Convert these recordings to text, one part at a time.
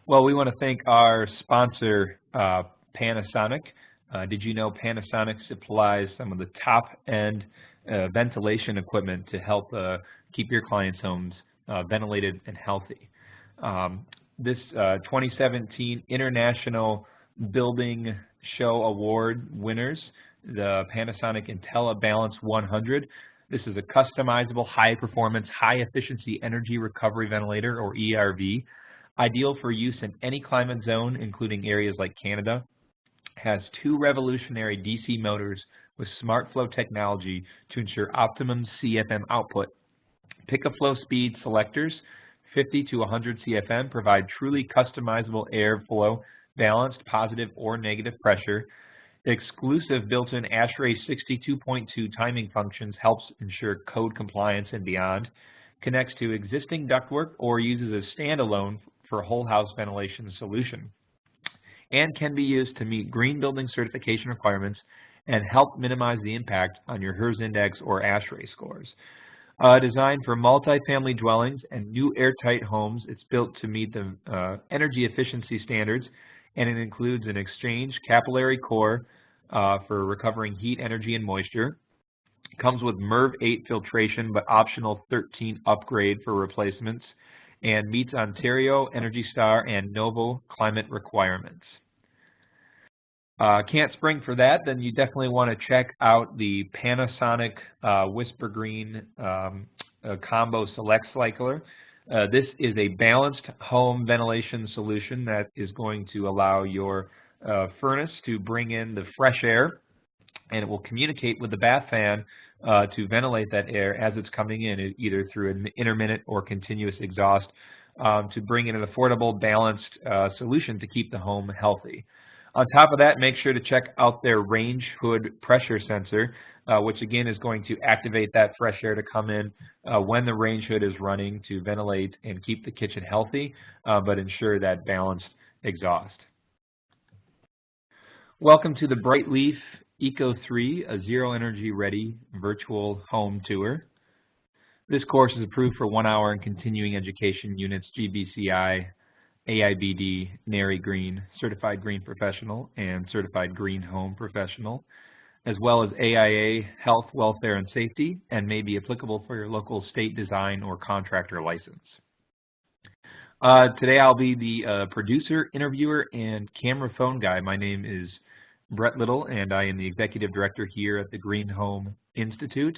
Well, we want to thank our sponsor, Panasonic. Did you know Panasonic supplies some of the top-end ventilation equipment to help keep your clients' homes ventilated and healthy? This 2017 International Building Show Award winners, the Panasonic IntelliBalance 100. This is a customizable, high-performance, high-efficiency energy recovery ventilator, or ERV, ideal for use in any climate zone, including areas like Canada. Has 2 revolutionary DC motors with smart flow technology to ensure optimum CFM output. Pick-a-flow speed selectors, 50 to 100 CFM, provide truly customizable airflow, balanced positive or negative pressure. Exclusive built-in ASHRAE 62.2 timing functions helps ensure code compliance and beyond. Connects to existing ductwork or uses a standalone for whole house ventilation solution, and can be used to meet green building certification requirements and help minimize the impact on your HERS index or ASHRAE scores. Designed for multifamily dwellings and new airtight homes, it's built to meet the energy efficiency standards, and it includes an exchange capillary core for recovering heat, energy, and moisture. Comes with MERV 8 filtration, but optional 13 upgrade for replacements, and meets Ontario, Energy Star, and Novo climate requirements. Can't spring for that, then you definitely want to check out the Panasonic Whisper Green Combo Select Cycler. This is a balanced home ventilation solution that is going to allow your furnace to bring in the fresh air, and it will communicate with the bath fan to ventilate that air as it's coming in, either through an intermittent or continuous exhaust, to bring in an affordable, balanced solution to keep the home healthy. On top of that, make sure to check out their range hood pressure sensor, which again is going to activate that fresh air to come in when the range hood is running to ventilate and keep the kitchen healthy, but ensure that balanced exhaust. Welcome to the BrightLeaf Eco 3, a zero energy ready virtual home tour. This course is approved for 1 hour in continuing education units GBCI, AIBD, NARI Green, Certified Green Professional, and Certified GreenHome Professional, as well as AIA, Health, Welfare, and Safety, and may be applicable for your local state design or contractor license. Today I'll be the producer, interviewer, and camera phone guy. My name is Brett Little, and I am the Executive Director here at the GreenHome Institute.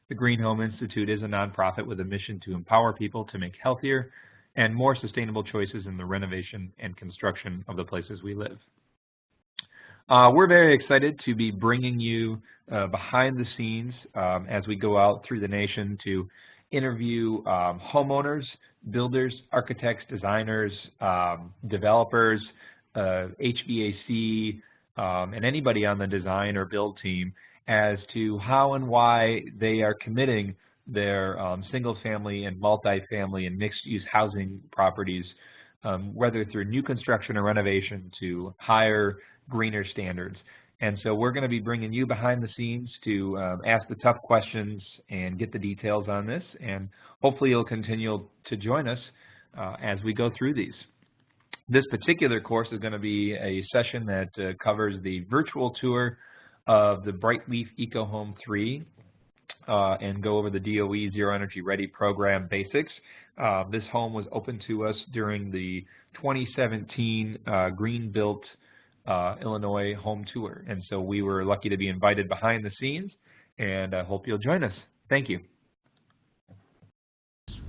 The GreenHome Institute is a nonprofit with a mission to empower people to make healthier and more sustainable choices in the renovation and construction of the places we live. We're very excited to be bringing you behind the scenes as we go out through the nation to interview homeowners, builders, architects, designers, developers, HVAC, and anybody on the design or build team as to how and why they are committing their single-family and multi-family and mixed-use housing properties, whether through new construction or renovation, to higher, greener standards. And so we're going to be bringing you behind the scenes to ask the tough questions and get the details on this, and hopefully you'll continue to join us as we go through these. This particular course is going to be a session that covers the virtual tour of the BrightLeaf Eco Home 3 and go over the DOE Zero Energy Ready program basics. This home was open to us during the 2017 Greenbuilt Illinois home tour, and so we were lucky to be invited behind the scenes, and I hope you'll join us. Thank you.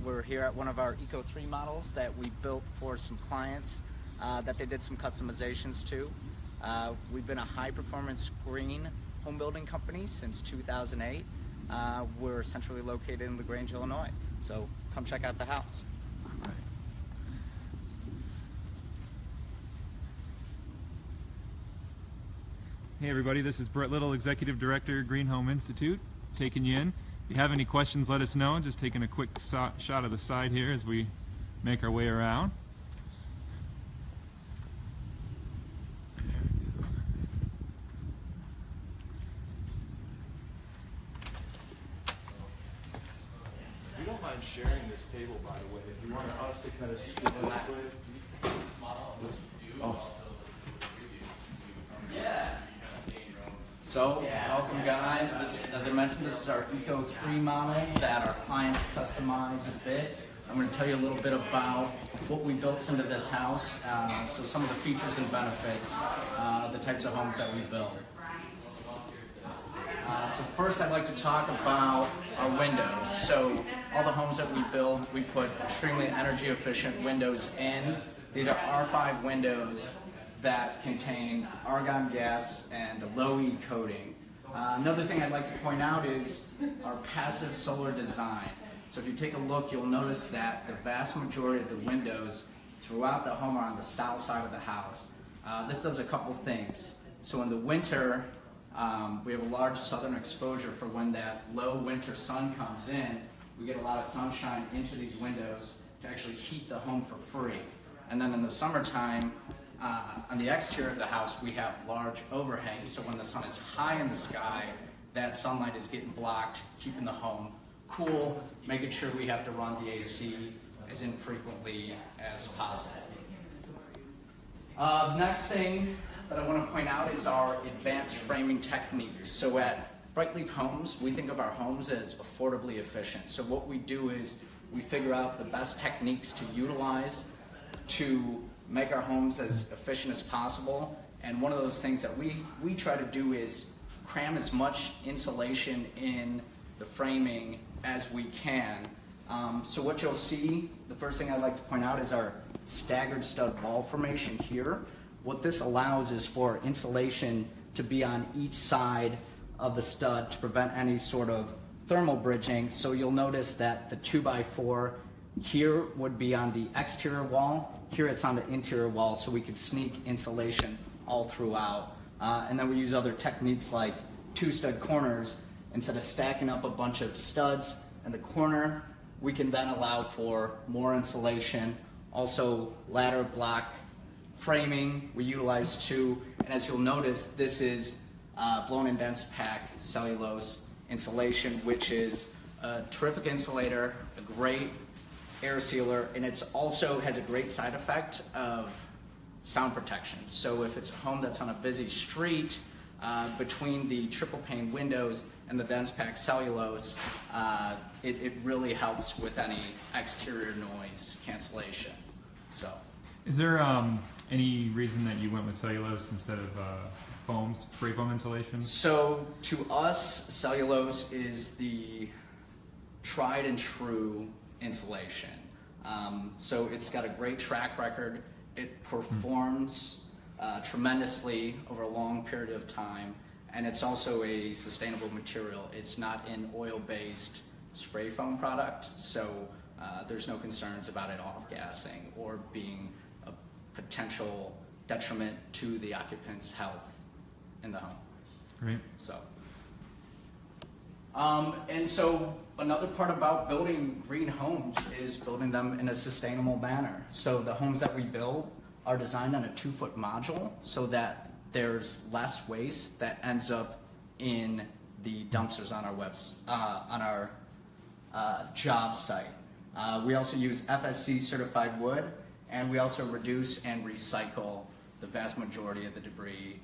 We're here at one of our Eco 3 models that we built for some clients that they did some customizations to. We've been a high-performance green home building company since 2008. We're centrally located in LaGrange, Illinois, so come check out the house. Hey everybody, this is Brett Little, Executive Director, GreenHome Institute, taking you in. If you have any questions, let us know. Just taking a quick shot of the side here as we make our way around. We don't mind sharing this table, by the way. If you want us to kind of scoot this way. So, welcome guys. As I mentioned, this is our Eco 3 model that our clients customize a bit. I'm going to tell you a little bit about what we built into this house, so some of the features and benefits, the types of homes that we build. So first I'd like to talk about our windows. So all the homes that we build, we put extremely energy efficient windows in. These are R5 windows that contain argon gas and a low E coating. Another thing I'd like to point out is our passive solar design. So if you take a look, you'll notice that the vast majority of the windows throughout the home are on the south side of the house. This does a couple things. So in the winter, we have a large southern exposure for when that low winter sun comes in. We get a lot of sunshine into these windows to actually heat the home for free. And then in the summertime, on the exterior of the house, we have large overhangs. So when the sun is high in the sky, that sunlight is getting blocked, keeping the home cool, making sure we have to run the AC as infrequently as possible. Next thing that I want to point out is our advanced framing techniques. So at BrightLeaf Homes, we think of our homes as affordably efficient. So what we do is we figure out the best techniques to utilize to make our homes as efficient as possible. And one of those things that we try to do is cram as much insulation in the framing as we can. So what you'll see, the first thing I'd like to point out is our staggered stud wall formation here. What this allows is for insulation to be on each side of the stud to prevent any sort of thermal bridging. So you'll notice that the 2x4 here would be on the exterior wall. Here it's on the interior wall, so we could sneak insulation all throughout. And then we use other techniques like 2 stud corners. Instead of stacking up a bunch of studs in the corner, we can then allow for more insulation. Also ladder block framing we utilize too, and as you'll notice, this is blown and dense pack cellulose insulation, which is a terrific insulator, a great air sealer, and it's also has a great side effect of sound protection. So if it's a home that's on a busy street, between the triple pane windows and the dense pack cellulose, it really helps with any exterior noise cancellation. So, is there any reason that you went with cellulose instead of foam, spray foam insulation? So to us, cellulose is the tried and true insulation. So it's got a great track record. It performs tremendously over a long period of time, and it's also a sustainable material. It's not an oil-based spray foam product, so there's no concerns about it off-gassing or being a potential detriment to the occupant's health in the home. Great. So, and so another part about building green homes is building them in a sustainable manner. So the homes that we build are designed on a 2-foot module so that there's less waste that ends up in the dumpsters on our job site. We also use FSC certified wood, and we also reduce and recycle the vast majority of the debris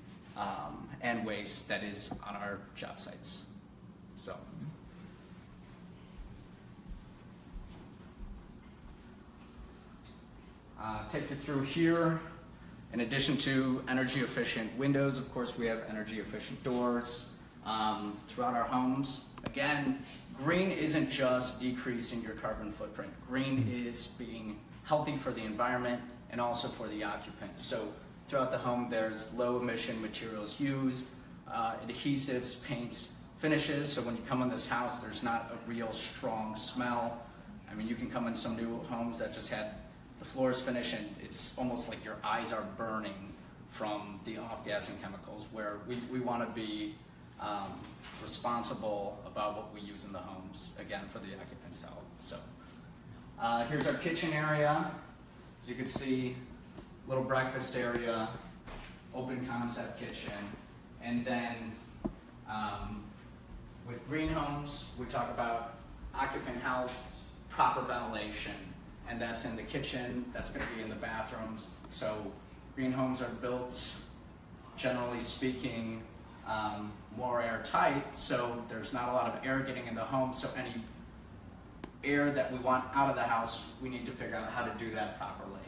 and waste that is on our job sites. So. Take you through here. In addition to energy efficient windows, of course, we have energy efficient doors throughout our homes. Again, green isn't just decreasing your carbon footprint. Green is being healthy for the environment and also for the occupants. So throughout the home, there's low emission materials used, adhesives, paints, finishes. So when you come in this house, there's not a real strong smell. I mean, you can come in some new homes that just had the floors finished and it's almost like your eyes are burning from the off-gassing chemicals, where we want to be responsible about what we use in the homes, again, for the occupants' health. So here's our kitchen area. As you can see, little breakfast area, open concept kitchen, and then with green homes, we talk about occupant health, proper ventilation, and that's in the kitchen, that's going to be in the bathrooms. So green homes are built, generally speaking, more airtight, so there's not a lot of air getting in the home, so any air that we want out of the house, we need to figure out how to do that properly.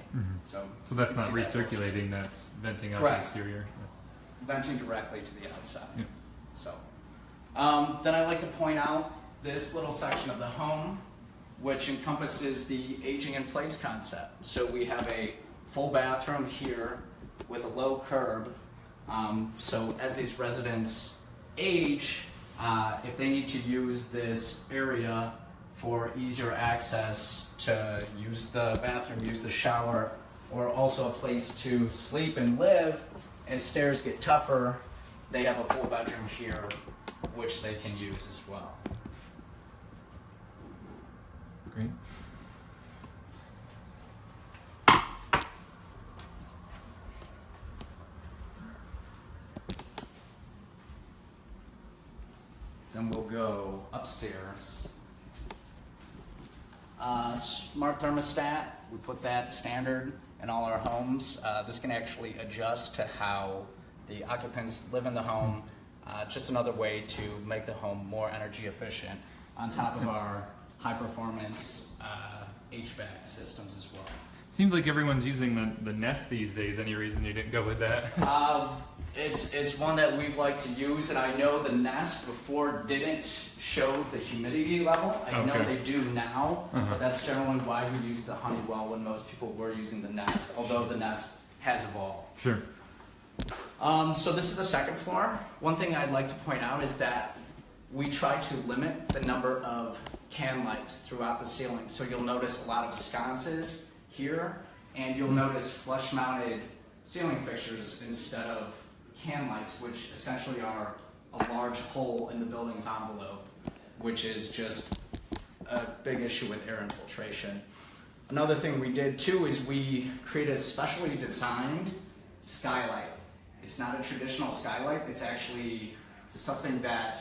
So that's you not can see that recirculating, that's venting out Correct. the exterior. venting directly to the outside. Yeah. So, then I like to point out this little section of the home, which encompasses the aging in place concept. So we have a full bathroom here with a low curb. So as these residents age, if they need to use this area for easier access to use the bathroom, use the shower, or also a place to sleep and live, as stairs get tougher, they have a full bedroom here, which they can use as well. Great. Then we'll go upstairs. Smart thermostat, we put that standard in all our homes. This can actually adjust to how the occupants live in the home. Just another way to make the home more energy efficient on top of our high performance HVAC systems as well. Seems like everyone's using the Nest these days. Any reason you didn't go with that? It's one that we like to use, and I know the Nest before didn't show the humidity level. I know they do now, but that's generally why we use the Honeywell when most people were using the Nest, although the Nest has evolved. Sure. So this is the second floor. One thing I'd like to point out is that we try to limit the number of can lights throughout the ceiling. So you'll notice a lot of sconces here, and you'll notice flush-mounted ceiling fixtures instead of can lights, which essentially are a large hole in the building's envelope, which is just a big issue with air infiltration. Another thing we did too is we created a specially designed skylight. It's not a traditional skylight, it's actually something that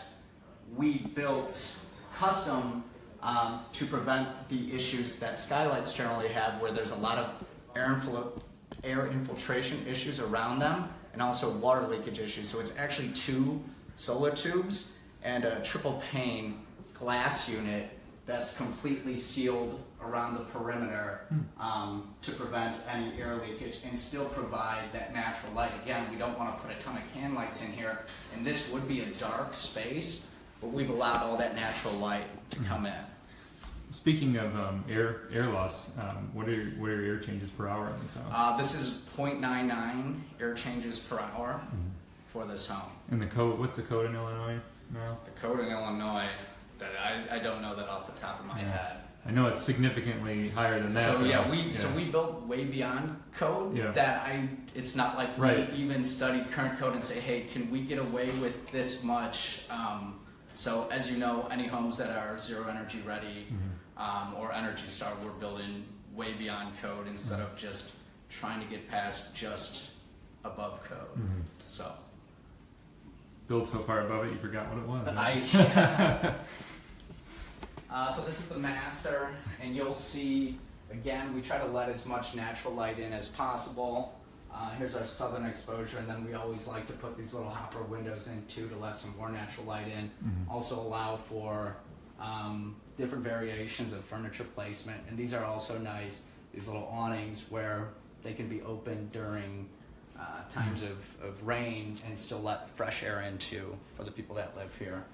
we built custom to prevent the issues that skylights generally have, where there's a lot of air infiltration issues around them, and also water leakage issues. So it's actually 2 solar tubes and a triple pane glass unit that's completely sealed around the perimeter to prevent any air leakage and still provide that natural light. Again, we don't want to put a ton of can lights in here, and this would be a dark space, but we've allowed all that natural light to come in. Speaking of air loss, what are your air changes per hour in this house? This is 0.99 air changes per hour for this home. And the code, what's the code in Illinois now? The code in Illinois, that I don't know that off the top of my head. I know it's significantly higher than that. So yeah, we built way beyond code. Yeah. That it's not like we even study current code and say, hey, can we get away with this much? So as you know, any homes that are zero energy ready or Energy Star, we're building way beyond code instead of just trying to get past just above code. So built so far above it, you forgot what it was. Right? So this is the master, and you'll see, again, we try to let as much natural light in as possible. Here's our southern exposure, and then we always like to put these little hopper windows in too to let some more natural light in. Also allow for different variations of furniture placement, and these are also nice, these little awnings where they can be opened during times of rain and still let fresh air in too for the people that live here.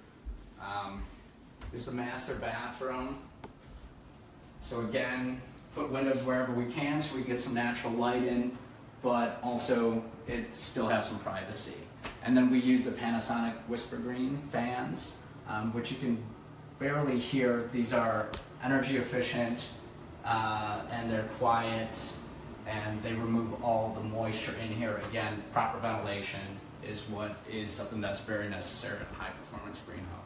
There's the master bathroom. So again, put windows wherever we can so we get some natural light in, but also it still have some privacy. And then we use the Panasonic Whisper Green fans, which you can barely hear. These are energy efficient and they're quiet, and they remove all the moisture in here. Again, proper ventilation is something that's very necessary in a high performance greenhouse.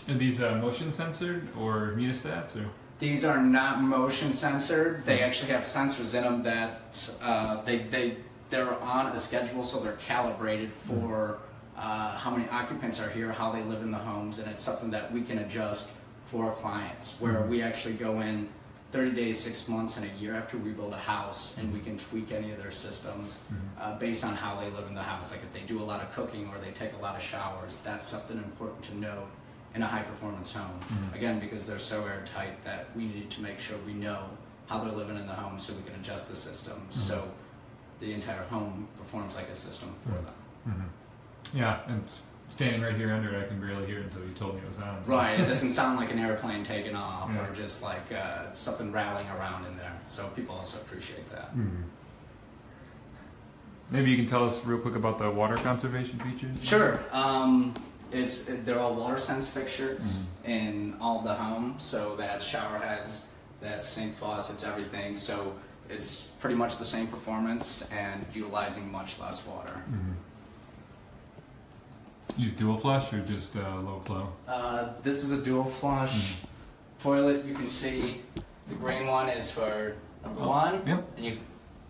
Are these motion censored or munistats? Or? These are not motion censored. They actually have sensors in them that they're on a schedule, so they're calibrated for how many occupants are here, how they live in the homes, and it's something that we can adjust for our clients, where we actually go in 30 days, 6 months, and a year after we build a house, and we can tweak any of their systems based on how they live in the house. Like if they do a lot of cooking or they take a lot of showers, that's something important to know in a high-performance home. Again, because they're so airtight that we need to make sure we know how they're living in the home so we can adjust the system so the entire home performs like a system for them. Yeah, and standing right here under it, I can barely hear it until you told me it was on. So. Right, it doesn't sound like an airplane taking off or just like something rattling around in there. So people also appreciate that. Maybe you can tell us real quick about the water conservation features? Sure. They're all water sense fixtures in all of the home. So that's shower heads, that's sink faucets, everything. So it's pretty much the same performance and utilizing much less water. Use dual flush or just low flow? This is a dual flush toilet. You can see the green one is for number 1, and you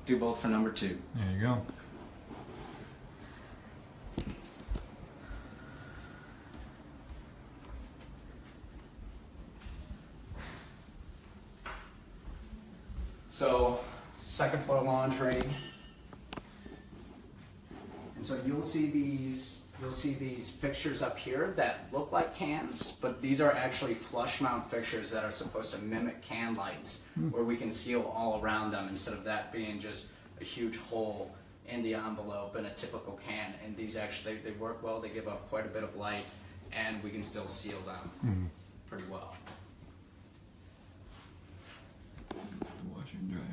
do both for number 2. There you go. So, second floor laundry. And so you'll see these fixtures up here that look like cans, but these are actually flush mount fixtures that are supposed to mimic can lights, where we can seal all around them instead of that being just a huge hole in the envelope in a typical can. And these actually, they work well, they give off quite a bit of light, and we can still seal them pretty well. Washer and dryer.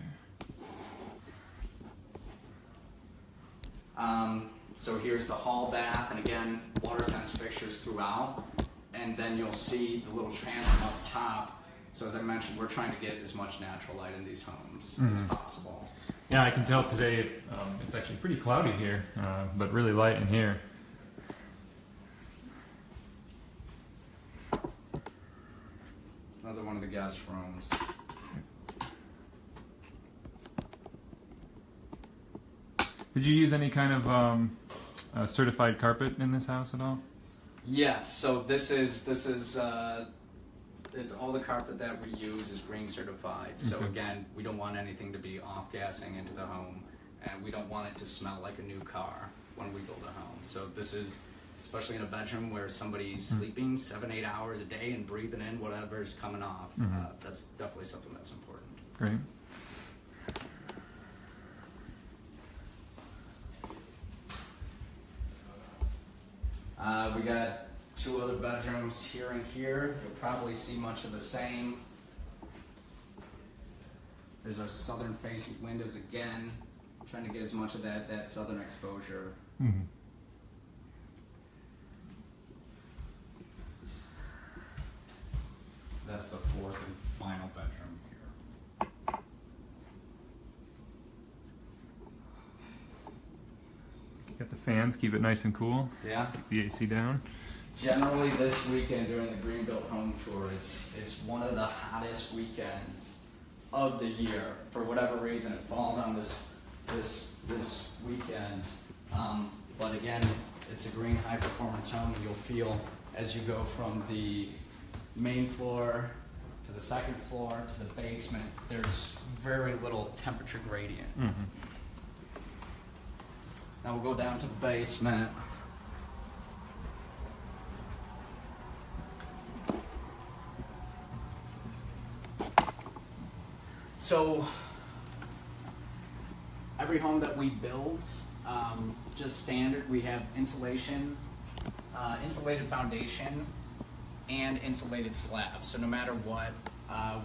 So here's the hall bath, and again, water sense fixtures throughout. And then you'll see the little transom up top. So as I mentioned, we're trying to get as much natural light in these homes as possible. Yeah, I can tell today it's actually pretty cloudy here, but really light in here. Another one of the guest rooms. Did you use any kind of certified carpet in this house at all? Yes, so this is it's all the carpet that we use is green certified. So again, we don't want anything to be off gassing into the home, and we don't want it to smell like a new car when we build a home. So this is, especially in a bedroom where somebody's sleeping 7-8 hours a day and breathing in whatever's coming off. That's definitely something that's important. Great. We got 2 other bedrooms here and here. You'll probably see much of the same. There's our southern facing windows again. Trying to get as much of that southern exposure. That's the 4th and final bedroom here. Got the fans, keep it nice and cool. Yeah. Keep the AC down. Generally this weekend during the Greenbuilt Home Tour, it's one of the hottest weekends of the year. For whatever reason, it falls on this weekend. But again, it's a green high performance home, and you'll feel as you go from the main floor to the second floor to the basement, there's very little temperature gradient. Now we'll go down to the basement. So every home that we build, just standard, we have insulation, insulated foundation, and insulated slabs. So no matter what,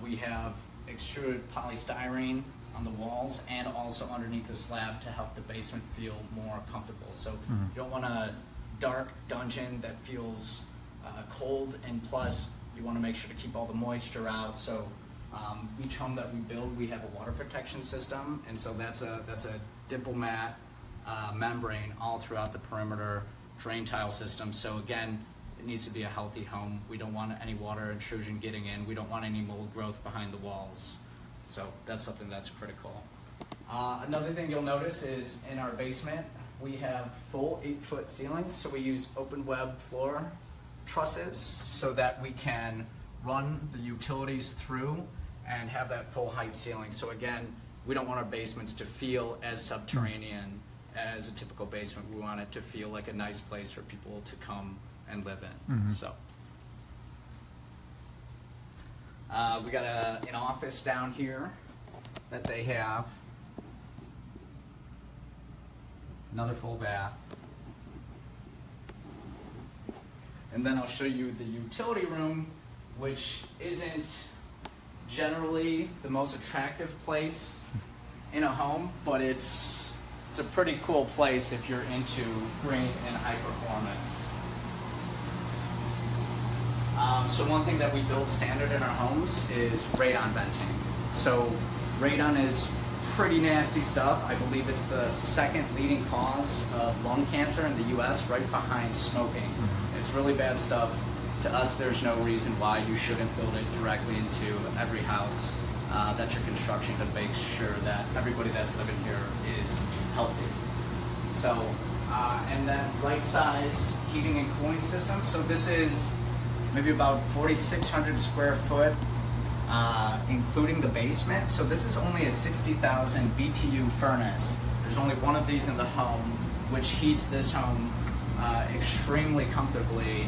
we have extruded polystyrene on the walls and also underneath the slab to help the basement feel more comfortable. So you don't want a dark dungeon that feels cold, and plus you want to make sure to keep all the moisture out. So each home that we build, we have a water protection system, and so that's a diplomat membrane all throughout the perimeter drain tile system. So again, it needs to be a healthy home. We don't want any water intrusion getting in. We don't want any mold growth behind the walls. So that's something that's critical. Another thing you'll notice is in our basement, we have full 8-foot ceilings. So we use open web floor trusses so that we can run the utilities through and have that full height ceiling. So again, we don't want our basements to feel as subterranean as a typical basement. We want it to feel like a nice place for people to come and live in. So we got an office down here that they have. Another full bath. And then I'll show you the utility room, which isn't generally the most attractive place in a home, but it's a pretty cool place if you're into green and high performance. So one thing that we build standard in our homes is radon venting. So radon is pretty nasty stuff. I believe it's the second leading cause of lung cancer in the US, right behind smoking. It's really bad stuff. To us, there's no reason why you shouldn't build it directly into every house that you're constructing to make sure that everybody that's living here is healthy. So, and then right size heating and cooling system. So this is maybe about 4,600 square foot, including the basement. So this is only a 60,000 BTU furnace. There's only one of these in the home, which heats this home extremely comfortably,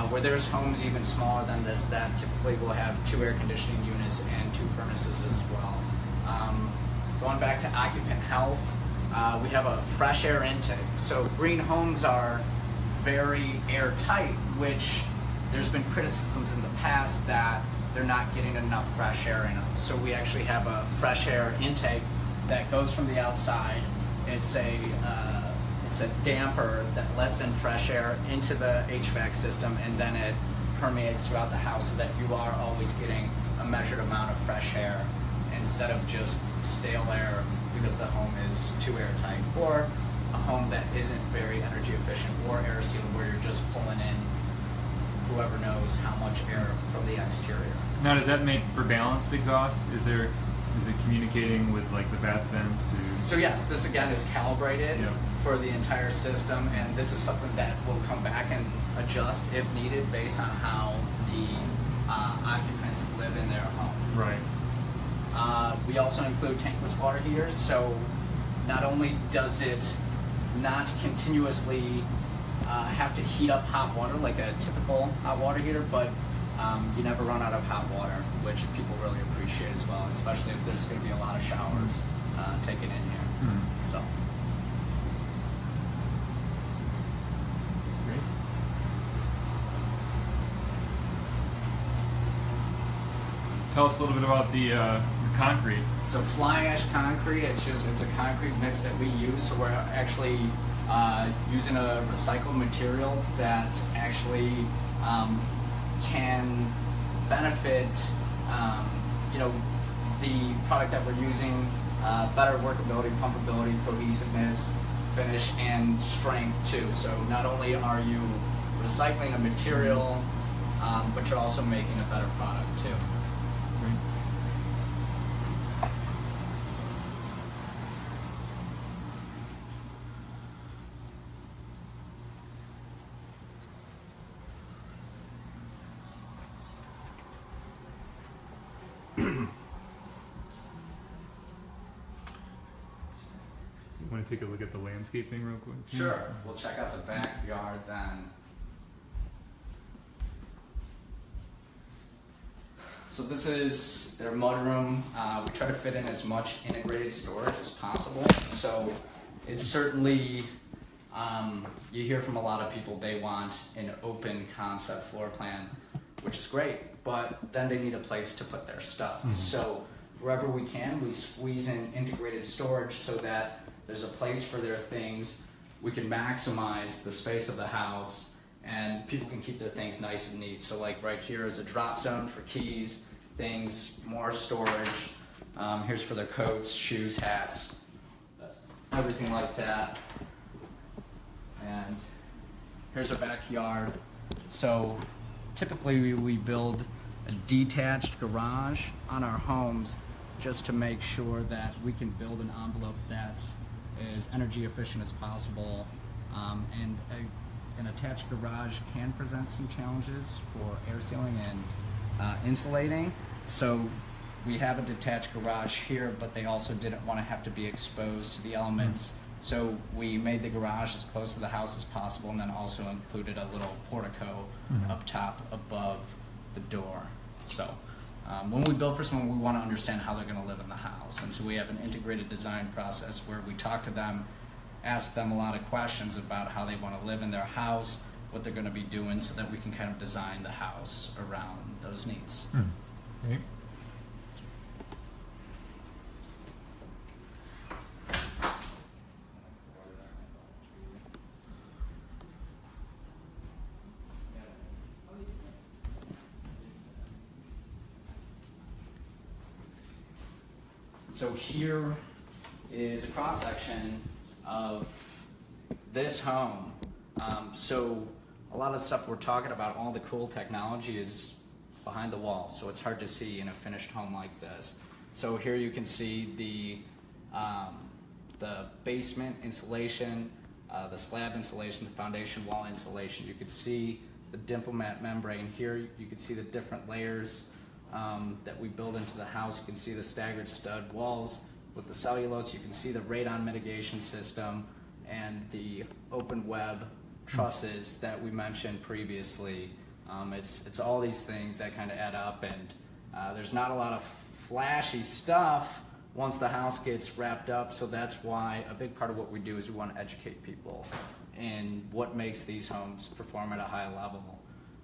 where there's homes even smaller than this that typically will have 2 air conditioning units and 2 furnaces as well. Going back to occupant health, we have a fresh air intake. So green homes are very airtight, which there's been criticisms in the past that they're not getting enough fresh air in them. So we actually have a fresh air intake that goes from the outside. It's a damper that lets in fresh air into the HVAC system, and then it permeates throughout the house so that you are always getting a measured amount of fresh air instead of just stale air because the home is too airtight, or a home that isn't very energy efficient, or air sealed where you're just pulling in whoever knows how much air from the exterior. Now, does that make for balanced exhaust? Is it communicating with like the bath vents to? So yes, this again is calibrated Yep. for the entire system, and this is something that will come back and adjust if needed based on how the occupants live in their home. Right. We also include tankless water heaters, so not only does it not continuously have to heat up hot water like a typical hot water heater, but you never run out of hot water, which people really appreciate as well, especially if there's going to be a lot of showers taken in here. So. Great. Tell us a little bit about the concrete. So fly ash concrete, it's a concrete mix that we use. So we're actually using a recycled material that actually can benefit, the product that we're using, better workability, pumpability, cohesiveness, finish, and strength too. So not only are you recycling a material, but you're also making a better product too. Want to take a look at the landscaping real quick? Sure. We'll check out the backyard then. So this is their mudroom. We try to fit in as much integrated storage as possible. So it's certainly, you hear from a lot of people, they want an open concept floor plan, which is great, but then they need a place to put their stuff. So wherever we can, we squeeze in integrated storage so that there's a place for their things. We can maximize the space of the house, and people can keep their things nice and neat. So like right here is a drop zone for keys, things, more storage. Here's for their coats, shoes, hats, everything like that. And here's our backyard. So typically we build a detached garage on our homes just to make sure that we can build an envelope that's as energy efficient as possible. And an attached garage can present some challenges for air sealing and insulating. So we have a detached garage here, but they also didn't want to have to be exposed to the elements. So we made the garage as close to the house as possible, and then also included a little portico up top above the door. So when we build for someone, we want to understand how they're going to live in the house. And so we have an integrated design process where we talk to them, ask them a lot of questions about how they want to live in their house, what they're going to be doing, so that we can kind of design the house around those needs. Okay. So here is a cross-section of this home. So a lot of stuff we're talking about, all the cool technology is behind the wall, so it's hard to see in a finished home like this. So here you can see the basement insulation, the slab insulation, the foundation wall insulation. You could see the dimple mat membrane here. You can see the different layers that we build into the house. You can see the staggered stud walls with the cellulose. You can see the radon mitigation system and the open web trusses that we mentioned previously. It's all these things that kind of add up, and there's not a lot of flashy stuff once the house gets wrapped up. So that's why a big part of what we do is we want to educate people in what makes these homes perform at a high level.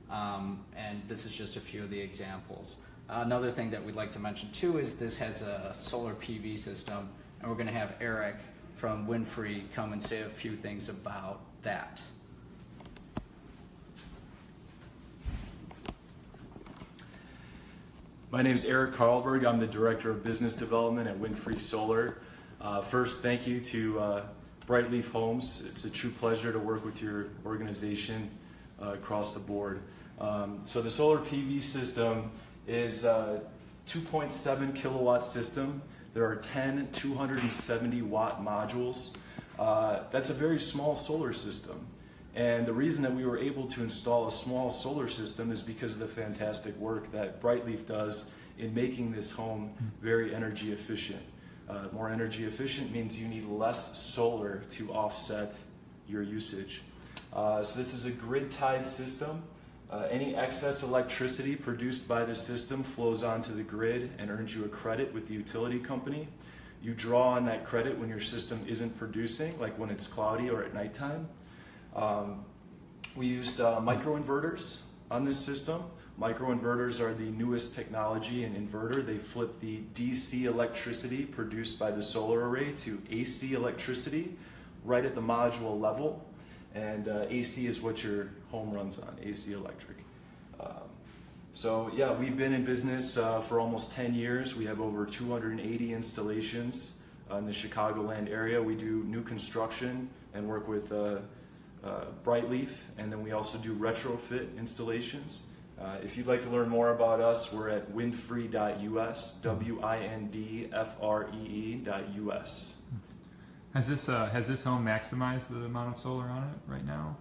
And this is just a few of the examples. Another thing that we'd like to mention too is this has a solar PV system, and we're going to have Eric from Winfrey come and say a few things about that. My name is Eric Carlberg. I'm the Director of Business Development at Winfrey Solar. First, thank you to BrightLeaf Homes. It's a true pleasure to work with your organization across the board. So the solar PV system is a 2.7 kilowatt system. There are 10 270 watt modules. That's a very small solar system. And the reason that we were able to install a small solar system is because of the fantastic work that BrightLeaf does in making this home very energy efficient. More energy efficient means you need less solar to offset your usage. So this is a grid-tied system. Any excess electricity produced by the system flows onto the grid and earns you a credit with the utility company. You draw on that credit when your system isn't producing, like when it's cloudy or at nighttime. We used microinverters on this system. Microinverters are the newest technology in inverter. They flip the DC electricity produced by the solar array to AC electricity right at the module level. And AC is what your home runs on, AC electric. So yeah, we've been in business for almost 10 years. We have over 280 installations in the Chicagoland area. We do new construction and work with BrightLeaf, and then we also do retrofit installations. If you'd like to learn more about us, we're at windfree.us, WINDFREE.us. Has this home maximized the amount of solar on it right now?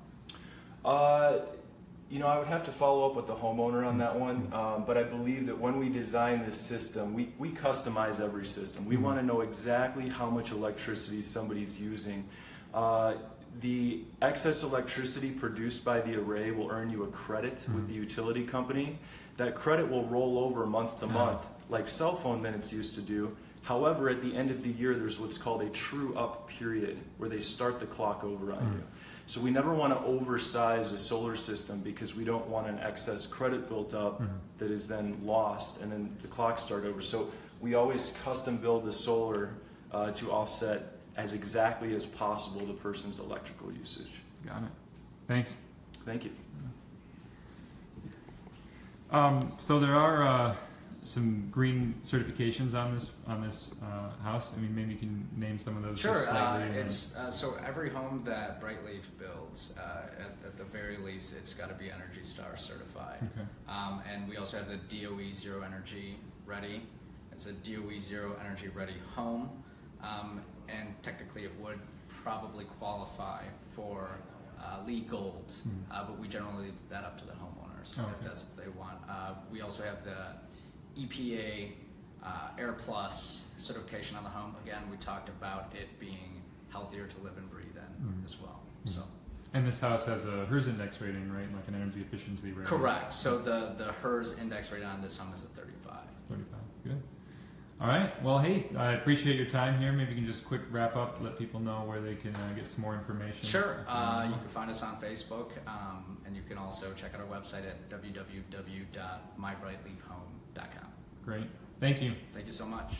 You know, I would have to follow up with the homeowner on that one, but I believe that when we design this system, we customize every system. We want to know exactly how much electricity somebody's using. The excess electricity produced by the array will earn you a credit with the utility company. That credit will roll over month to month, like cell phone minutes used to do. However, at the end of the year, there's what's called a true-up period, where they start the clock over on you. So we never want to oversize a solar system because we don't want an excess credit built up that is then lost and then the clock start over. So we always custom build the solar to offset as exactly as possible the person's electrical usage. Got it. Thanks. Thank you. So there are some green certifications on this house. I mean, maybe you can name some of those. Sure. It's so every home that BrightLeaf builds, at the very least, it's got to be Energy Star certified. Okay. And we also have the DOE Zero Energy Ready. It's a DOE Zero Energy Ready home, and technically it would probably qualify for LEED Gold, but we generally leave that up to the homeowners if that's what they want. We also have the EPA Air Plus certification on the home. Again, we talked about it being healthier to live and breathe in as well. So. And this house has a HERS index rating, right? Like an energy efficiency rating. Correct. So the HERS index rating on this home is a 35. 35. Good. All right. Well, hey, I appreciate your time here. Maybe you can just quick wrap up, let people know where they can get some more information. Sure. You can find us on Facebook, and you can also check out our website at www.mybrightleafhome.com. Great. Thank you. Thank you so much.